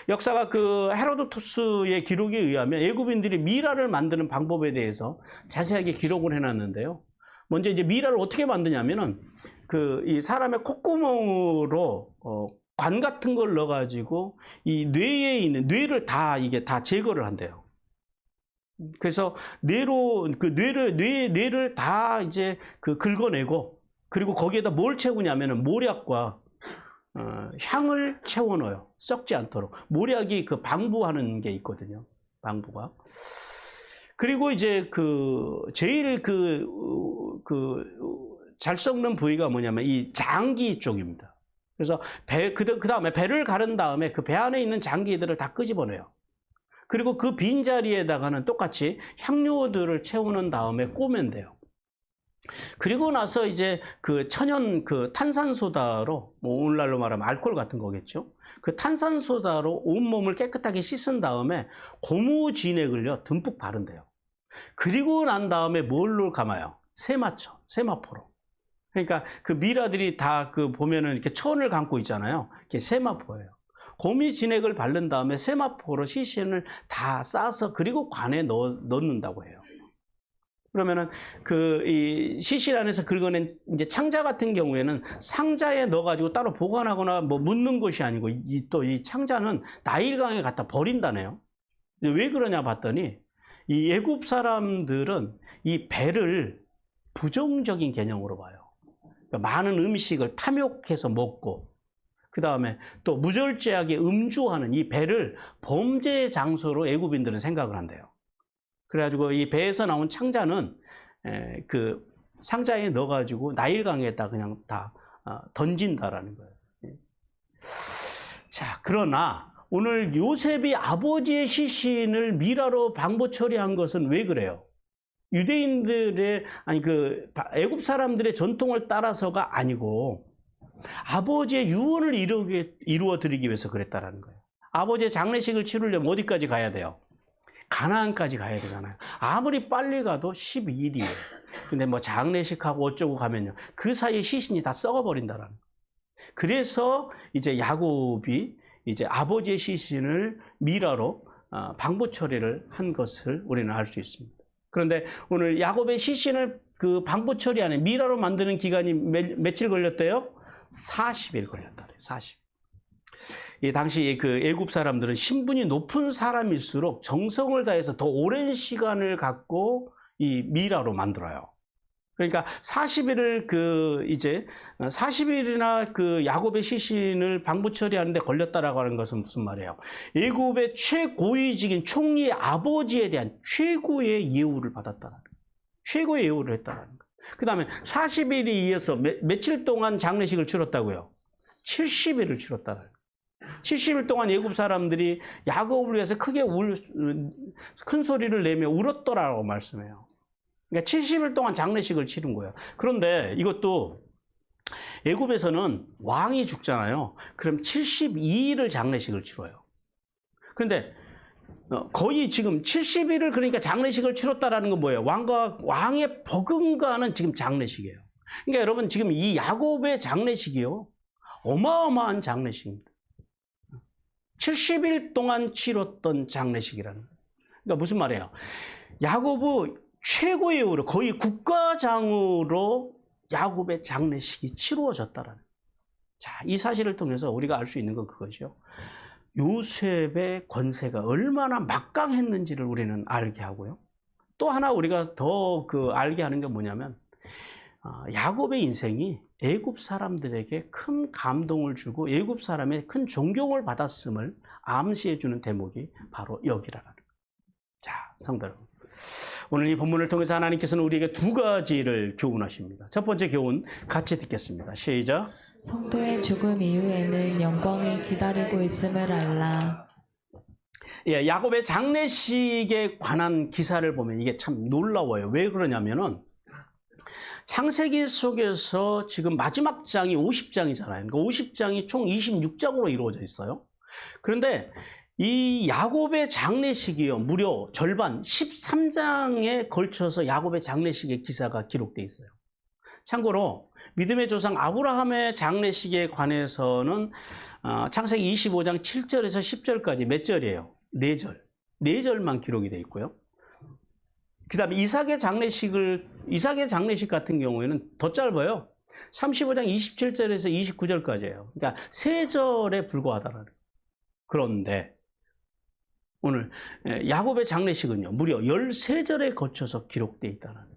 역사가 그 헤로도토스의 기록에 의하면 애굽인들이 미라를 만드는 방법에 대해서 자세하게 기록을 해놨는데요. 먼저 이제 미라를 어떻게 만드냐면은 이 사람의 콧구멍으로 관 같은 걸 넣어가지고 이 뇌에 있는 뇌를 이게 다 제거를 한대요. 그래서 뇌를 다 이제 긁어내고, 그리고 거기에다 뭘 채우냐면은 모략과 향을 채워 넣어요. 썩지 않도록. 모략이 방부하는 게 있거든요. 방부가. 그리고 이제 제일 잘 썩는 부위가 뭐냐면 이 장기 쪽입니다. 그래서 그 다음에 배를 가른 다음에 그 배 안에 있는 장기들을 다 끄집어내요. 그리고 그 빈자리에다가는 똑같이 향료들을 채우는 다음에 꼬면 돼요. 그리고 나서 이제 그 천연 그 탄산소다로, 뭐 오늘날로 말하면 알코올 같은 거겠죠. 그 탄산소다로 온몸을 깨끗하게 씻은 다음에 고무진액을요 듬뿍 바른대요. 그리고 난 다음에 뭘로 감아요? 세마포로. 그러니까 그 미라들이 다 그 보면은 이렇게 천을 감고 있잖아요. 그게 세마포예요. 고무진액을 바른 다음에 세마포로 시신을 다 싸서 그리고 관에 넣는다고 해요. 그러면은 그 이 시실 안에서 긁어낸 이제 창자 같은 경우에는 상자에 넣어가지고 따로 보관하거나 뭐 묻는 것이 아니고 또 이 창자는 나일강에 갖다 버린다네요. 왜 그러냐 봤더니 이 애굽 사람들은 이 배를 부정적인 개념으로 봐요. 그러니까 많은 음식을 탐욕해서 먹고 그 다음에 또 무절제하게 음주하는 이 배를 범죄의 장소로 애굽인들은 생각을 한대요. 그래가지고 이 배에서 나온 창자는 그 상자에 넣어가지고 나일강에다 그냥 다 던진다라는 거예요. 자, 그러나 오늘 요셉이 아버지의 시신을 미라로 방부 처리한 것은 왜 그래요? 유대인들의 아니 그 애굽 사람들의 전통을 따라서가 아니고 아버지의 유언을 이루어 드리기 위해서 그랬다라는 거예요. 아버지의 장례식을 치르려면 어디까지 가야 돼요? 가나안까지 가야 되잖아요. 아무리 빨리 가도 12일이에요. 근데 뭐 장례식하고 어쩌고 가면요. 그 사이에 시신이 다 썩어버린다라는 거예요. 그래서 이제 야곱이 이제 아버지의 시신을 미라로 방부 처리를 한 것을 우리는 알 수 있습니다. 그런데 오늘 야곱의 시신을 그 방부 처리하는 미라로 만드는 기간이 며칠 걸렸대요? 40일 걸렸다래요. 40일. 이 당시 그 애굽 사람들은 신분이 높은 사람일수록 정성을 다해서 더 오랜 시간을 갖고 이 미라로 만들어요. 그러니까 40일을 그 이제 40일이나 그 야곱의 시신을 방부 처리하는데 걸렸다라고 하는 것은 무슨 말이에요? 애굽의 최고위직인 총리의 아버지에 대한 최고의 예우를 받았다라는 거예요. 최고의 예우를 했다라는 거예요. 그 다음에 40일이 이어서 며칠 동안 장례식을 치렀다고요? 70일을 치렀다는 거예요. 70일 동안 애굽 사람들이 야곱을 위해서 크게 큰 소리를 내며 울었더라고 말씀해요. 그러니까 70일 동안 장례식을 치른 거예요. 그런데 이것도 애굽에서는 왕이 죽잖아요. 그럼 72일을 장례식을 치러요. 그런데 거의 지금 70일을 그러니까 장례식을 치렀다라는 건 뭐예요? 왕의 버금가는 지금 장례식이에요. 그러니까 여러분 지금 이 야곱의 장례식이요. 어마어마한 장례식입니다. 70일 동안 치렀던 장례식이라는 거예요. 그러니까 무슨 말이에요? 야곱의 최고의 예우로 거의 국가장으로 야곱의 장례식이 치루어졌다라는 거예요. 자, 이 사실을 통해서 우리가 알 수 있는 건 그거죠. 요셉의 권세가 얼마나 막강했는지를 우리는 알게 하고요. 또 하나 우리가 더 알게 하는 게 뭐냐면 야곱의 인생이 애굽 사람들에게 큰 감동을 주고 애굽 사람의 큰 존경을 받았음을 암시해 주는 대목이 바로 여기라는 거예요. 자, 성도 여러분. 오늘 이 본문을 통해서 하나님께서는 우리에게 두 가지를 교훈하십니다. 첫 번째 교훈 같이 듣겠습니다. 시작. 성도의 죽음 이후에는 영광이 기다리고 있음을 알라. 예, 야곱의 장례식에 관한 기사를 보면 이게 참 놀라워요. 왜 그러냐면은 창세기 속에서 지금 마지막 장이 50장이잖아요. 그러니까 50장이 총 26장으로 이루어져 있어요. 그런데 이 야곱의 장례식이요. 무려 절반 13장에 걸쳐서 야곱의 장례식의 기사가 기록되어 있어요. 참고로 믿음의 조상 아브라함의 장례식에 관해서는 창세기 25장 7절에서 10절까지 몇 절이에요? 4절. 4절만 기록이 되어 있고요. 그 다음에 이삭의 장례식 같은 경우에는 더 짧아요. 35장 27절에서 29절까지예요. 그러니까 3절에 불과하다라는 거예요. 그런데 오늘 야곱의 장례식은요. 무려 13절에 거쳐서 기록되어 있다는 거예요.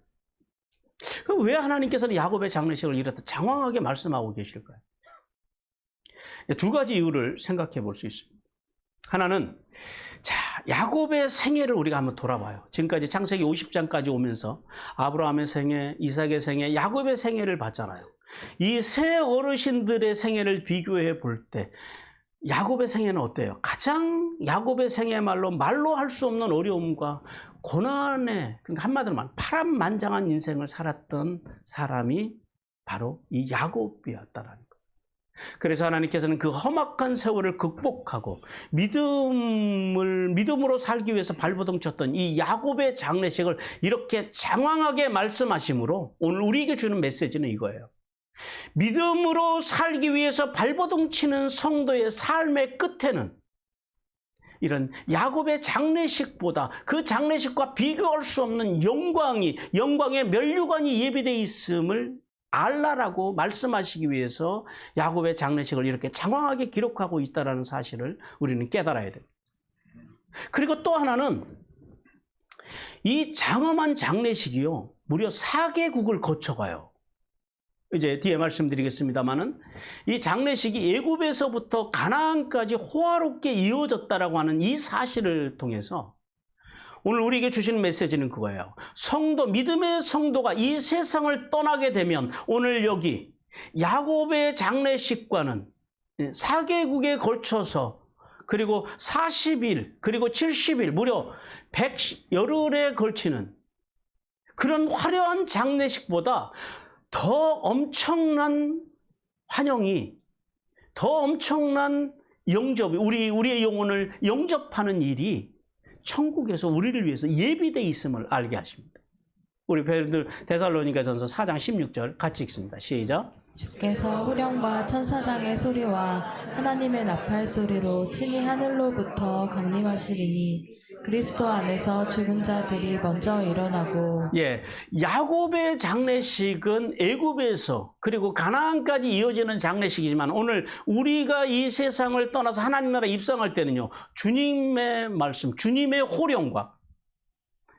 그럼 왜 하나님께서는 야곱의 장례식을 이렇게 장황하게 말씀하고 계실까요? 두 가지 이유를 생각해 볼 수 있습니다. 하나는 야곱의 생애를 우리가 한번 돌아봐요. 지금까지 창세기 50장까지 오면서 아브라함의 생애, 이삭의 생애, 야곱의 생애를 봤잖아요. 이 세 어르신들의 생애를 비교해 볼 때 야곱의 생애는 어때요? 가장 야곱의 생애말로 할 수 없는 어려움과 고난에, 그러니까 한마디로 말하면 파란만장한 인생을 살았던 사람이 바로 이 야곱이었다라는 거예요. 그래서 하나님께서는 그 험악한 세월을 극복하고 믿음으로 살기 위해서 발버둥 쳤던 이 야곱의 장례식을 이렇게 장황하게 말씀하심으로 오늘 우리에게 주는 메시지는 이거예요. 믿음으로 살기 위해서 발버둥 치는 성도의 삶의 끝에는 이런 야곱의 장례식보다 그 장례식과 비교할 수 없는 영광의 면류관이 예비되어 있음을 알라라고 말씀하시기 위해서 야곱의 장례식을 이렇게 장황하게 기록하고 있다는 사실을 우리는 깨달아야 됩니다. 그리고 또 하나는 이 장엄한 장례식이요, 무려 4개국을 거쳐가요. 이제 뒤에 말씀드리겠습니다만은 이 장례식이 애굽에서부터 가나안까지 호화롭게 이어졌다라고 하는 이 사실을 통해서 오늘 우리에게 주시는 메시지는 그거예요. 믿음의 성도가 이 세상을 떠나게 되면 오늘 여기 야곱의 장례식과는 4개국에 걸쳐서 그리고 40일 그리고 70일 무려 100열흘에 걸치는 그런 화려한 장례식보다 더 엄청난 환영이, 더 엄청난 영접이, 우리의 영혼을 영접하는 일이 천국에서 우리를 위해서 예비되어 있음을 알게 하십니다. 우리 데살로니가전서 4장 16절 같이 읽습니다. 시작. 주께서 후령과 천사장의 소리와 하나님의 나팔 소리로 친히 하늘로부터 강림하시리니 그리스도 안에서 죽은 자들이 먼저 일어나고. 야곱의 장례식은 애굽에서 그리고 가나안까지 이어지는 장례식이지만 오늘 우리가 이 세상을 떠나서 하나님 나라에 입성할 때는요, 주님의 말씀, 주님의 호령과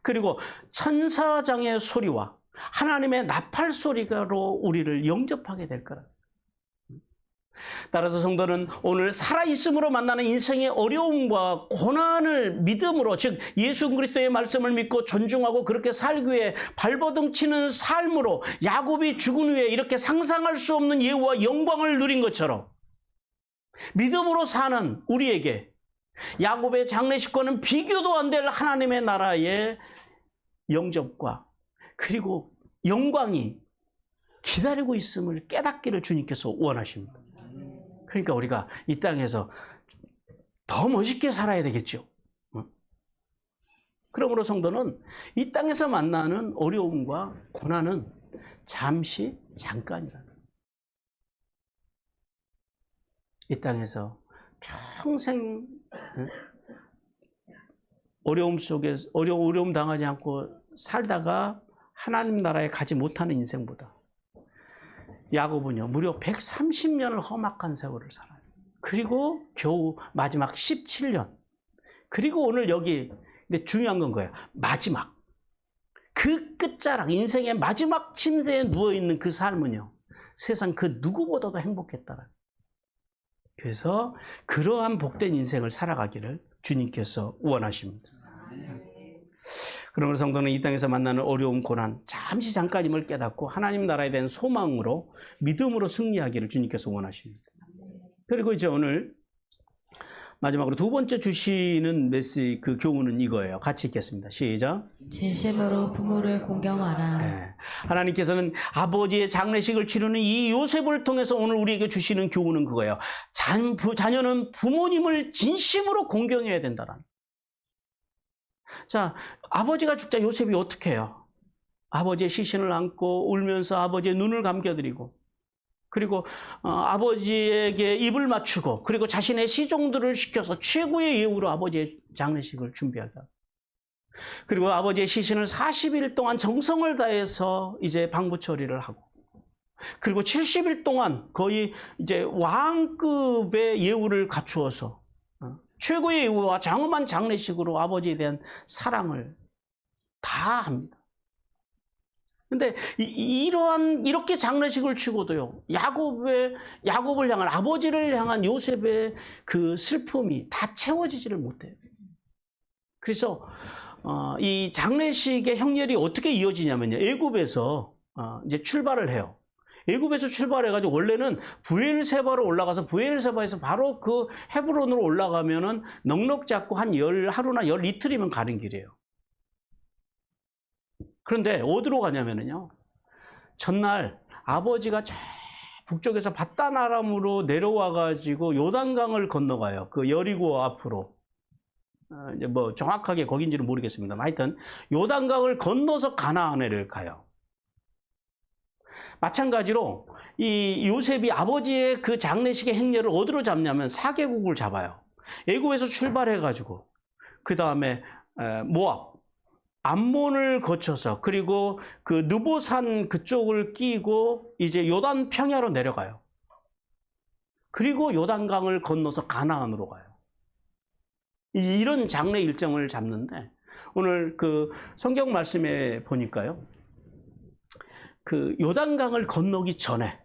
그리고 천사장의 소리와 하나님의 나팔 소리로 우리를 영접하게 될 거라. 따라서 성도는 오늘 살아있음으로 만나는 인생의 어려움과 고난을 믿음으로, 즉 예수 그리스도의 말씀을 믿고 존중하고 그렇게 살기 위해 발버둥 치는 삶으로 야곱이 죽은 후에 이렇게 상상할 수 없는 예우와 영광을 누린 것처럼 믿음으로 사는 우리에게 야곱의 장례식과는 비교도 안 될 하나님의 나라의 영접과 그리고 영광이 기다리고 있음을 깨닫기를 주님께서 원하십니다. 그러니까 우리가 이 땅에서 더 멋있게 살아야 되겠죠. 그러므로 성도는 이 땅에서 만나는 어려움과 고난은 잠깐이라는 거예요. 이 땅에서 평생 어려움 속에서 어려움 당하지 않고 살다가 하나님 나라에 가지 못하는 인생보다 야곱은요 무려 130년을 험악한 세월을 살아요. 그리고 겨우 마지막 17년. 그리고 오늘 여기 근데 중요한 건 거예요. 마지막 그 끝자락 인생의 마지막 침대에 누워있는 그 삶은요 세상 그 누구보다도 행복했다라. 그래서 그러한 복된 인생을 살아가기를 주님께서 원하십니다. 그러므로 성도는 이 땅에서 만나는 어려움, 고난 잠시 잠깐임을 깨닫고 하나님 나라에 대한 소망으로 믿음으로 승리하기를 주님께서 원하십니다. 그리고 이제 오늘 마지막으로 두 번째 주시는 메시지 그 교훈은 이거예요. 같이 읽겠습니다. 시작. 진심으로 부모를 공경하라. 네. 하나님께서는 아버지의 장례식을 치르는 이 요셉을 통해서 오늘 우리에게 주시는 교훈은 그거예요. 자녀는 부모님을 진심으로 공경해야 된다라는. 자, 아버지가 죽자 요셉이 어떻게 해요? 아버지의 시신을 안고 울면서 아버지의 눈을 감겨드리고 그리고 아버지에게 입을 맞추고 그리고 자신의 시종들을 시켜서 최고의 예우로 아버지의 장례식을 준비하다. 그리고 아버지의 시신을 40일 동안 정성을 다해서 이제 방부 처리를 하고 그리고 70일 동안 거의 이제 왕급의 예우를 갖추어서 최고의 예우와 장엄한 장례식으로 아버지에 대한 사랑을 다 합니다. 근데 이렇게 장례식을 치고도요, 야곱을 향한 아버지를 향한 요셉의 그 슬픔이 다 채워지지를 못해요. 그래서 이 장례식의 행렬이 어떻게 이어지냐면요, 애굽에서 이제 출발을 해요. 애굽에서 출발해가지고 원래는 브엘세바로 올라가서 브엘세바에서 바로 그 헤브론으로 올라가면은 넉넉 잡고 한 하루나 열 이틀이면 가는 길이에요. 그런데 어디로 가냐면요. 전날 아버지가 저 북쪽에서 바다나람으로 내려와가지고 요단강을 건너가요. 그 여리고 앞으로. 이제 뭐 정확하게 거긴지는 모르겠습니다. 하여튼 요단강을 건너서 가나안을 가요. 마찬가지로 이 요셉이 아버지의 그 장례식의 행렬을 어디로 잡냐면 4개국을 잡아요. 애굽에서 출발해가지고 그 다음에 모압, 암몬을 거쳐서 그리고 그 느보산 그쪽을 끼고 이제 요단 평야로 내려가요. 그리고 요단강을 건너서 가나안으로 가요. 이런 장례 일정을 잡는데 오늘 그 성경 말씀에 보니까요. 그 요단강을 건너기 전에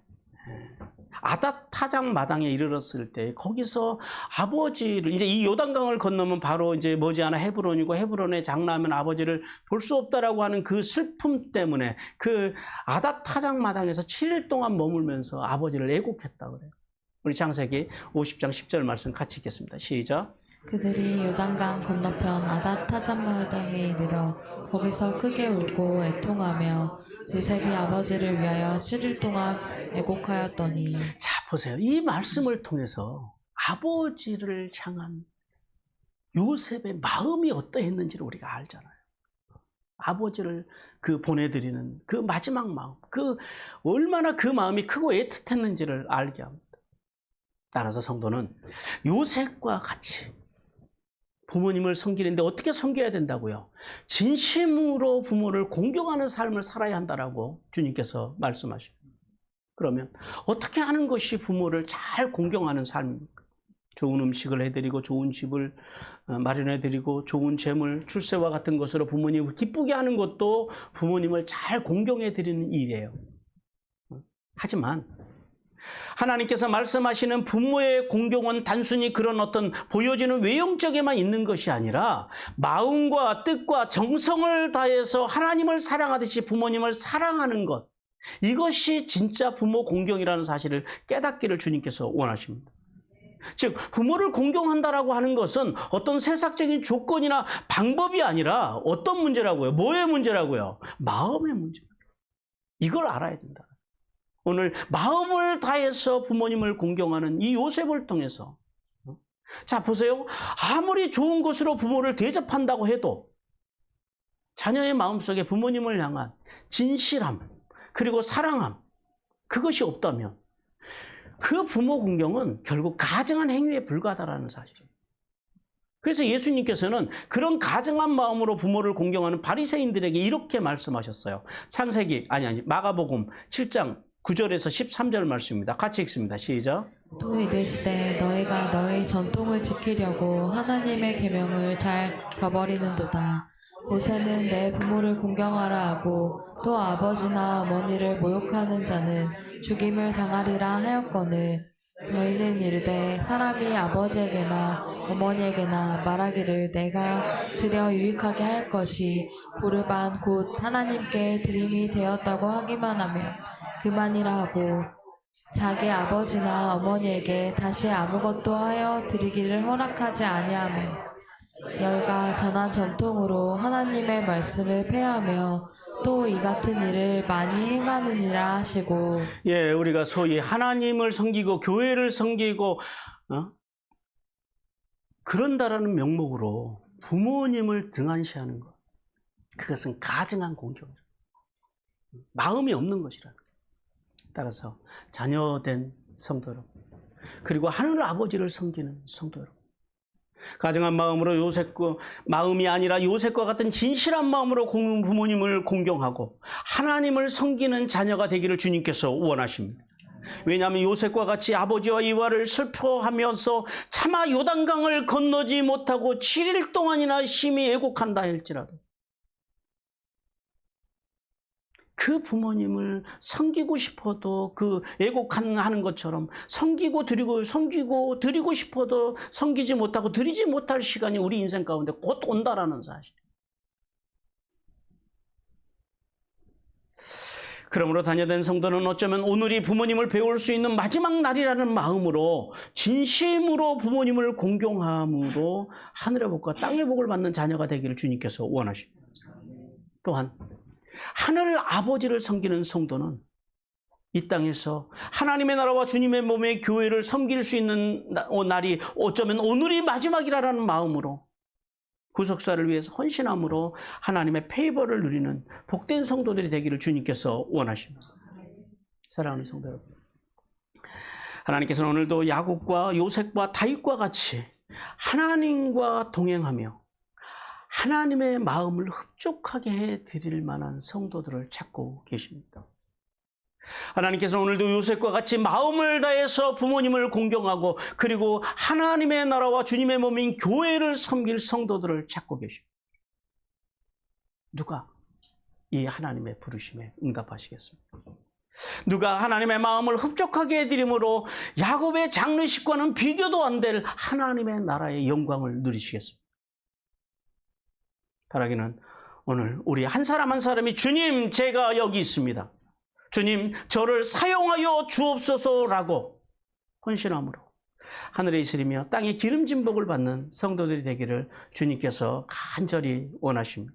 아닷 타작 마당에 이르렀을 때 거기서 아버지를 이제 이 요단강을 건너면 바로 이제 머지않아 헤브론이고 헤브론에 장나하면 아버지를 볼 수 없다라고 하는 그 슬픔 때문에 그 아닷 타작 마당에서 7일 동안 머물면서 아버지를 애곡했다 그래요. 우리 창세기 50장 10절 말씀 같이 읽겠습니다. 시작. 그들이 요단강 건너편 아닷 타작마당에 이르러 거기서 크게 울고 애통하며 요셉이 아버지를 위하여 7일 동안 애곡하였더니. 자 보세요. 이 말씀을 통해서 아버지를 향한 요셉의 마음이 어떠했는지를 우리가 알잖아요. 아버지를 그 보내드리는 그 마지막 마음, 그 얼마나 그 마음이 크고 애틋했는지를 알게 합니다. 따라서 성도는 요셉과 같이 부모님을 섬기는데 어떻게 섬겨야 된다고요? 진심으로 부모를 공경하는 삶을 살아야 한다라고 주님께서 말씀하십니다. 그러면 어떻게 하는 것이 부모를 잘 공경하는 삶입니까? 좋은 음식을 해드리고 좋은 집을 마련해드리고 좋은 재물, 출세와 같은 것으로 부모님을 기쁘게 하는 것도 부모님을 잘 공경해드리는 일이에요. 하지만 하나님께서 말씀하시는 부모의 공경은 단순히 그런 어떤 보여지는 외형적에만 있는 것이 아니라 마음과 뜻과 정성을 다해서 하나님을 사랑하듯이 부모님을 사랑하는 것, 이것이 진짜 부모 공경이라는 사실을 깨닫기를 주님께서 원하십니다. 즉 부모를 공경한다라고 하는 것은 어떤 세상적인 조건이나 방법이 아니라 어떤 문제라고요? 뭐의 문제라고요? 마음의 문제. 이걸 알아야 된다. 오늘 마음을 다해서 부모님을 공경하는 이 요셉을 통해서 자 보세요. 아무리 좋은 것으로 부모를 대접한다고 해도 자녀의 마음속에 부모님을 향한 진실함 그리고 사랑함 그것이 없다면 그 부모 공경은 결국 가증한 행위에 불과하다는 사실이에요. 그래서 예수님께서는 그런 가증한 마음으로 부모를 공경하는 바리새인들에게 이렇게 말씀하셨어요. 창세기 마가복음 7장 9절에서 13절 말씀입니다. 같이 읽습니다. 시작. 또 이르시되 너희가 너희 전통을 지키려고 하나님의 계명을 잘 저버리는도다. 모세는 내 부모를 공경하라 하고 또 아버지나 어머니를 모욕하는 자는 죽임을 당하리라 하였거늘 너희는 이르되 사람이 아버지에게나 어머니에게나 말하기를 내가 드려 유익하게 할 것이 보르반 곧 하나님께 드림이 되었다고 하기만 하면 그만이라 하고 자기 아버지나 어머니에게 다시 아무것도 하여 드리기를 허락하지 아니하며 열가 전한 전통으로 하나님의 말씀을 폐하며 또 이 같은 일을 많이 행하느니라 하시고. 예, 우리가 소위 하나님을 섬기고 교회를 섬기고 그런다라는 명목으로 부모님을 등한시하는 것, 그것은 가증한 공경이다. 마음이 없는 것이라는 거예요. 따라서 자녀된 성도 여러분, 그리고 하늘 아버지를 섬기는 성도 여러분, 가증한 마음으로 요셉과 마음이 아니라 요셉과 같은 진실한 마음으로 부모님을 공경하고 하나님을 섬기는 자녀가 되기를 주님께서 원하십니다. 왜냐하면 요셉과 같이 아버지와 이와를 슬퍼하면서 차마 요단강을 건너지 못하고 7일 동안이나 심히 애곡한다 할지라도 그 부모님을 섬기고 싶어도 그 애곡하는 것처럼 섬기고 드리고 싶어도 섬기지 못하고 드리지 못할 시간이 우리 인생 가운데 곧 온다라는 사실. 그러므로 자녀된 성도는 어쩌면 오늘이 부모님을 배울 수 있는 마지막 날이라는 마음으로 진심으로 부모님을 공경함으로 하늘의 복과 땅의 복을 받는 자녀가 되기를 주님께서 원하십니다. 또한 하늘 아버지를 섬기는 성도는 이 땅에서 하나님의 나라와 주님의 몸의 교회를 섬길 수 있는 날이 어쩌면 오늘이 마지막이라는 마음으로 구속사를 위해서 헌신함으로 하나님의 페이버를 누리는 복된 성도들이 되기를 주님께서 원하십니다. 사랑하는 성도 여러분, 하나님께서는 오늘도 야곱과 요셉과 다윗과 같이 하나님과 동행하며 하나님의 마음을 흡족하게 해드릴 만한 성도들을 찾고 계십니다. 하나님께서는 오늘도 요셉과 같이 마음을 다해서 부모님을 공경하고 그리고 하나님의 나라와 주님의 몸인 교회를 섬길 성도들을 찾고 계십니다. 누가 이 하나님의 부르심에 응답하시겠습니까? 누가 하나님의 마음을 흡족하게 해드림으로 야곱의 장례식과는 비교도 안 될 하나님의 나라의 영광을 누리시겠습니까? 바라기는 오늘 우리 한 사람 한 사람이 주님, 제가 여기 있습니다. 주님, 저를 사용하여 주옵소서라고 헌신함으로 하늘에 있으리며 땅에 기름진 복을 받는 성도들이 되기를 주님께서 간절히 원하십니다.